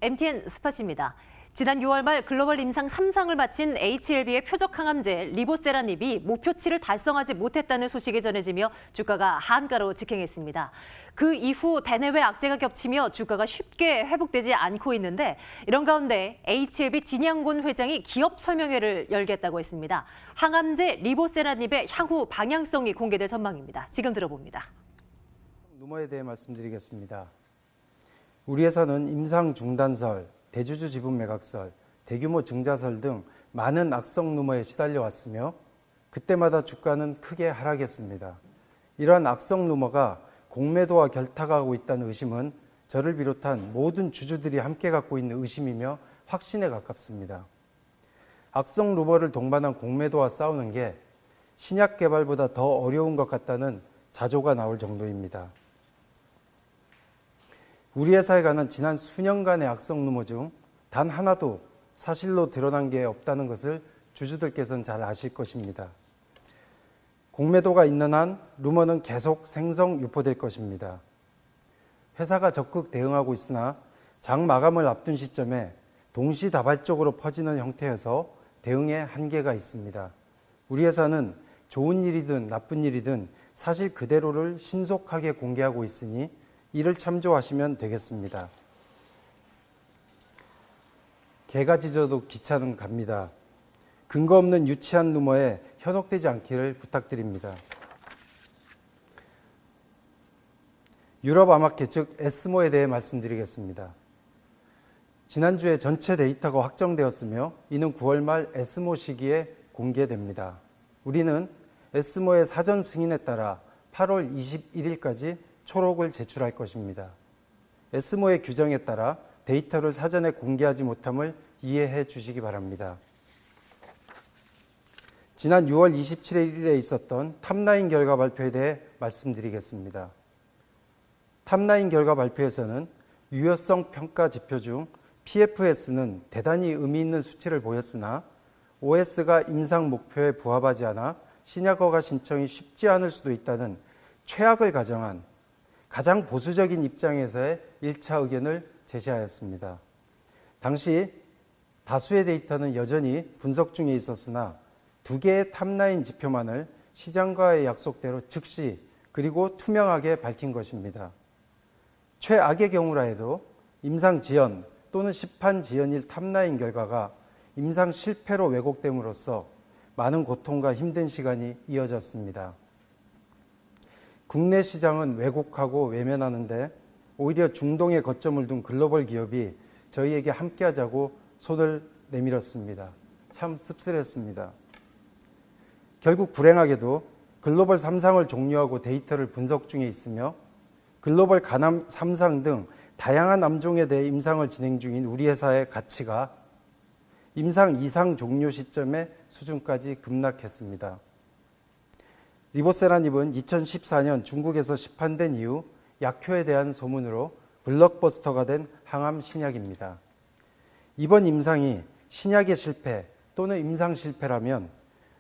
MTN 스팟입니다. 지난 6월 말 글로벌 임상 3상을 마친 HLB의 표적 항암제 리보세라닙이 목표치를 달성하지 못했다는 소식이 전해지며 주가가 한가로 직행했습니다. 그 이후 대내외 악재가 겹치며 주가가 쉽게 회복되지 않고 있는데 이런 가운데 HLB 진양곤 회장이 기업 설명회를 열겠다고 했습니다. 항암제 리보세라닙의 향후 방향성이 공개될 전망입니다. 지금 들어봅니다. 루머에 대해 말씀드리겠습니다. 우리 회사는 임상 중단설, 대주주 지분 매각설, 대규모 증자설 등 많은 악성 루머에 시달려 왔으며 그때마다 주가는 크게 하락했습니다. 이러한 악성 루머가 공매도와 결탁하고 있다는 의심은 저를 비롯한 모든 주주들이 함께 갖고 있는 의심이며 확신에 가깝습니다. 악성 루머를 동반한 공매도와 싸우는 게 신약 개발보다 더 어려운 것 같다는 자조가 나올 정도입니다. 우리 회사에 관한 지난 수년간의 악성 루머 중 단 하나도 사실로 드러난 게 없다는 것을 주주들께서는 잘 아실 것입니다. 공매도가 있는 한 루머는 계속 생성 유포될 것입니다. 회사가 적극 대응하고 있으나 장 마감을 앞둔 시점에 동시다발적으로 퍼지는 형태여서 대응에 한계가 있습니다. 우리 회사는 좋은 일이든 나쁜 일이든 사실 그대로를 신속하게 공개하고 있으니 이를 참조하시면 되겠습니다. 개가 짖어도 기차는 갑니다. 근거 없는 유치한 루머에 현혹되지 않기를 부탁드립니다. 유럽 아마켓 즉 에스모에 대해 말씀드리겠습니다. 지난주에 전체 데이터가 확정되었으며 이는 9월 말 에스모 시기에 공개됩니다. 우리는 에스모의 사전 승인에 따라 8월 21일까지 초록을 제출할 것입니다. 에스모의 규정에 따라 데이터를 사전에 공개하지 못함을 이해해 주시기 바랍니다. 지난 6월 27일에 있었던 탑9 결과 발표에 대해 말씀드리겠습니다. 탑9 결과 발표에서는 유효성 평가 지표 중 PFS는 대단히 의미 있는 수치를 보였으나 OS가 임상 목표에 부합하지 않아 신약 허가 신청이 쉽지 않을 수도 있다는 최악을 가정한 가장 보수적인 입장에서의 1차 의견을 제시하였습니다. 당시 다수의 데이터는 여전히 분석 중에 있었으나 두 개의 탑9 지표만을 시장과의 약속대로 즉시 그리고 투명하게 밝힌 것입니다. 최악의 경우라 해도 임상 지연 또는 시판 지연일 탑9 결과가 임상 실패로 왜곡됨으로써 많은 고통과 힘든 시간이 이어졌습니다. 국내 시장은 왜곡하고 외면하는데 오히려 중동에 거점을 둔 글로벌 기업이 저희에게 함께하자고 손을 내밀었습니다. 참 씁쓸했습니다. 결국 불행하게도 글로벌 3상을 종료하고 데이터를 분석 중에 있으며 글로벌 가남 3상 등 다양한 암종에 대해 임상을 진행 중인 우리 회사의 가치가 임상 2상 종료 시점의 수준까지 급락했습니다. 리보세라닙은 2014년 중국에서 시판된 이후 약효에 대한 소문으로 블록버스터가 된 항암 신약입니다. 이번 임상이 신약의 실패 또는 임상 실패라면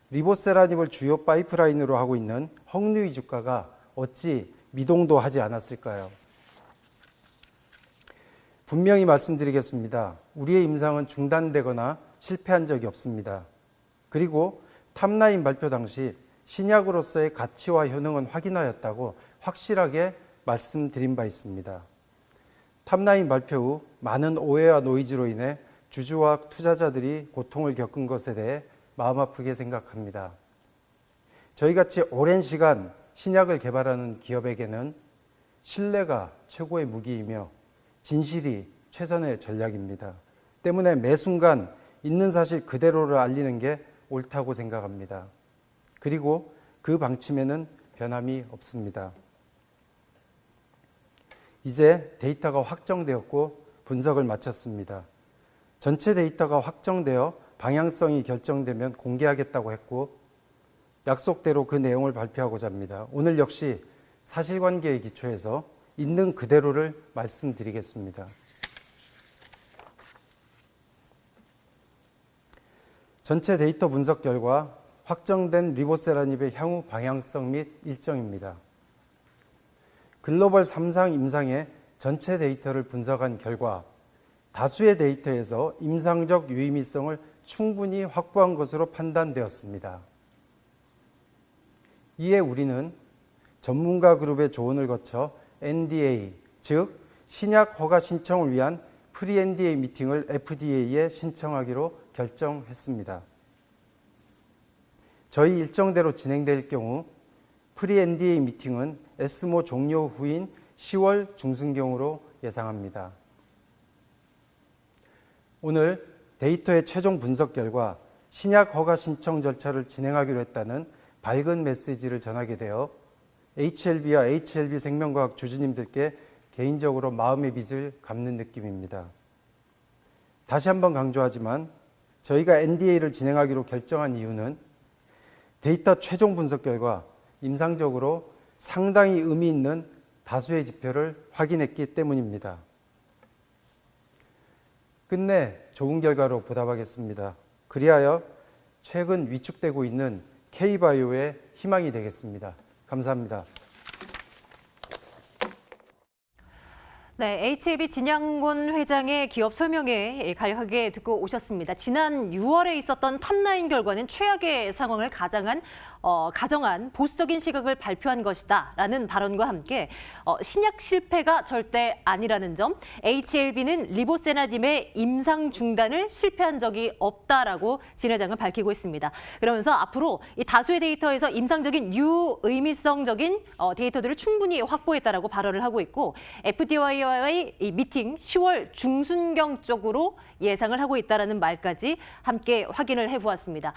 리보세라닙을 주요 파이프라인으로 하고 있는 헝류이 주가가 어찌 미동도 하지 않았을까요? 분명히 말씀드리겠습니다. 우리의 임상은 중단되거나 실패한 적이 없습니다. 그리고 탑9 발표 당시 신약으로서의 가치와 효능은 확인하였다고 확실하게 말씀드린 바 있습니다. 탑9 발표 후 많은 오해와 노이즈로 인해 주주와 투자자들이 고통을 겪은 것에 대해 마음 아프게 생각합니다. 저희같이 오랜 시간 신약을 개발하는 기업에게는 신뢰가 최고의 무기이며 진실이 최선의 전략입니다. 때문에 매 순간 있는 사실 그대로를 알리는 게 옳다고 생각합니다. 그리고 그 방침에는 변함이 없습니다. 이제 데이터가 확정되었고 분석을 마쳤습니다. 전체 데이터가 확정되어 방향성이 결정되면 공개하겠다고 했고 약속대로 그 내용을 발표하고자 합니다. 오늘 역시 사실관계에 기초해서 있는 그대로를 말씀드리겠습니다. 전체 데이터 분석 결과 확정된 리보세라닙의 향후 방향성 및 일정입니다. 글로벌 3상 임상의 전체 데이터를 분석한 결과 다수의 데이터에서 임상적 유의미성을 충분히 확보한 것으로 판단되었습니다. 이에 우리는 전문가 그룹의 조언을 거쳐 NDA, 즉 신약 허가 신청을 위한 프리-NDA 미팅을 FDA에 신청하기로 결정했습니다. 저희 일정대로 진행될 경우 프리-NDA 미팅은 에스모 종료 후인 10월 중순경으로 예상합니다. 오늘 데이터의 최종 분석 결과 신약 허가 신청 절차를 진행하기로 했다는 밝은 메시지를 전하게 되어 HLB와 HLB 생명과학 주주님들께 개인적으로 마음의 빚을 갚는 느낌입니다. 다시 한번 강조하지만 저희가 NDA를 진행하기로 결정한 이유는 데이터 최종 분석 결과 임상적으로 상당히 의미 있는 다수의 지표를 확인했기 때문입니다. 끝내 좋은 결과로 보답하겠습니다. 그리하여 최근 위축되고 있는 K바이오의 희망이 되겠습니다. 감사합니다. 네, HLB 진양곤 회장의 기업 설명회 간략하게 듣고 오셨습니다. 지난 6월에 있었던 탑9 결과는 최악의 상황을 가정한 보수적인 시각을 발표한 것이다라는 발언과 함께 신약 실패가 절대 아니라는 점, HLB는 리보세라님의 임상 중단을 실패한 적이 없다라고 진 회장은 밝히고 있습니다. 그러면서 앞으로 이 다수의 데이터에서 임상적인 유의미성적인 데이터들을 충분히 확보했다라고 발언을 하고 있고, FDA와의 이 미팅 10월 중순경 쪽으로 예상을 하고 있다라는 말까지 함께 확인을 해보았습니다.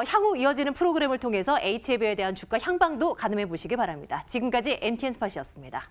향후 이어지는 프로그램을 통해서 HLB에 대한 주가 향방도 가늠해 보시기 바랍니다. 지금까지 NTN 스팟이었습니다.